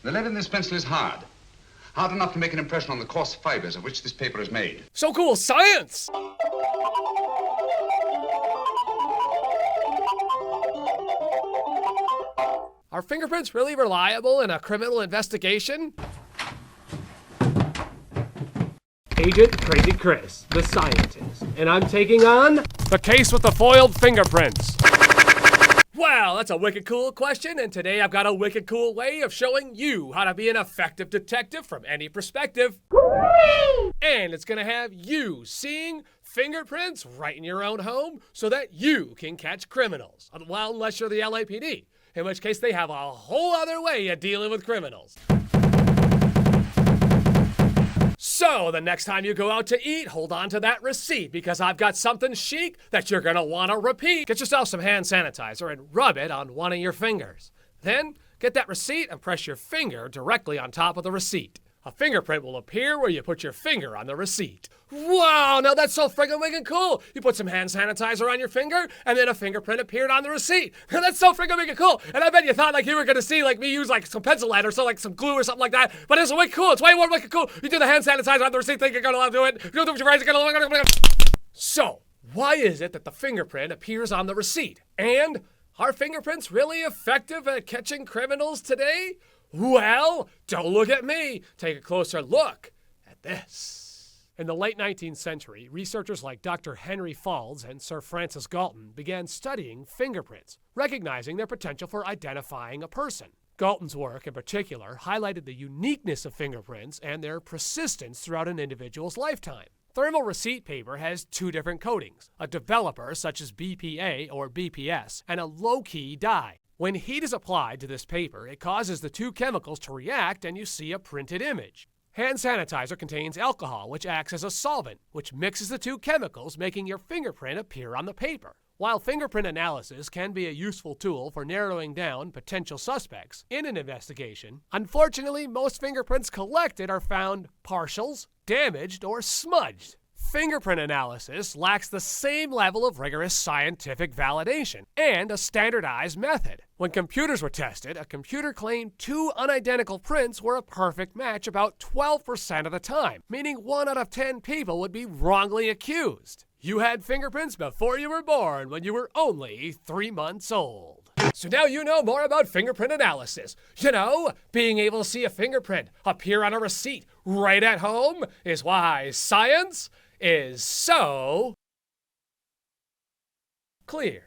The lead in this pencil is hard. Hard enough to make an impression on the coarse fibers of which this paper is made. So cool, science! Are fingerprints really reliable in a criminal investigation? Agent Crazy Chris, the scientist, and I'm taking on... The case with the foiled fingerprints. Well, that's a wicked cool question, and today I've got a wicked cool way of showing you how to be an effective detective from any perspective. And it's gonna have you seeing fingerprints right in your own home so that you can catch criminals. Well, unless you're the LAPD, in which case they have a whole other way of dealing with criminals. So the next time you go out to eat, hold on to that receipt because I've got something chic that you're gonna wanna repeat. Get yourself some hand sanitizer and rub it on one of your fingers. Then get that receipt and press your finger directly on top of the receipt. A fingerprint will appear where you put your finger on the receipt. Wow, now that's so friggin' wicked cool. You put some hand sanitizer on your finger, and then a fingerprint appeared on the receipt. Now that's so friggin' wicked cool. And I bet you thought like you were gonna see like me use like some pencil lead or so like some glue or something like that. But it's wicked cool. It's way more wicked cool. You do the hand sanitizer on the receipt, think you're gonna do it. You do it with your eyes, you're gonna. So, why is it that the fingerprint appears on the receipt? And are fingerprints really effective at catching criminals today? Well, don't look at me. Take a closer look at this. In the late 19th century, researchers like Dr. Henry Faulds and Sir Francis Galton began studying fingerprints, recognizing their potential for identifying a person. Galton's work, in particular, highlighted the uniqueness of fingerprints and their persistence throughout an individual's lifetime. Thermal receipt paper has two different coatings, a developer such as BPA or BPS, and a low-key dye. When heat is applied to this paper, it causes the two chemicals to react and you see a printed image. Hand sanitizer contains alcohol, which acts as a solvent, which mixes the two chemicals, making your fingerprint appear on the paper. While fingerprint analysis can be a useful tool for narrowing down potential suspects in an investigation, unfortunately, most fingerprints collected are found partials, damaged, or smudged. Fingerprint analysis lacks the same level of rigorous scientific validation and a standardized method. When computers were tested, a computer claimed two unidentical prints were a perfect match about 12% of the time, meaning 1 out of 10 people would be wrongly accused. You had fingerprints before you were born when you were only 3 months old. So now you know more about fingerprint analysis. You know, being able to see a fingerprint appear on a receipt right at home is why science is so clear.